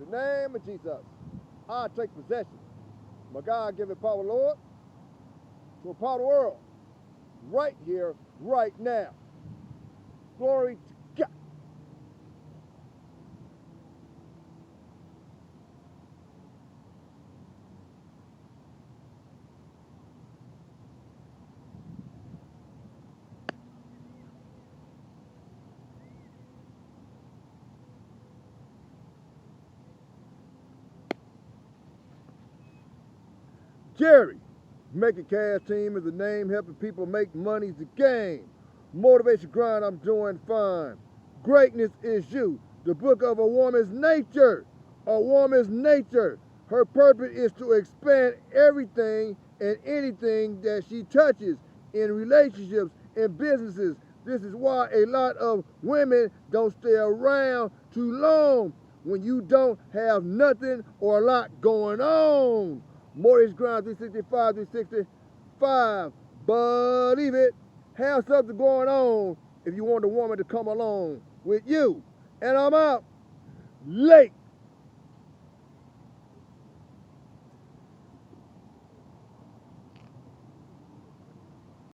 In the name of Jesus, I take possession. My God-given power, Lord, to empower the world right here, right now. Glory to God. Gerry, Making Cash Team is a name helping people make money's the game. Motivation grind, I'm doing fine. Greatness is you. The book of a woman's nature. A woman's nature. Her purpose is to expand everything and anything that she touches in relationships and businesses. This is why a lot of women don't stay around too long when you don't have nothing or a lot going on. Mortgage Grind 365, 365. Believe it. Have something going on if you want a woman to come along with you. And I'm out late.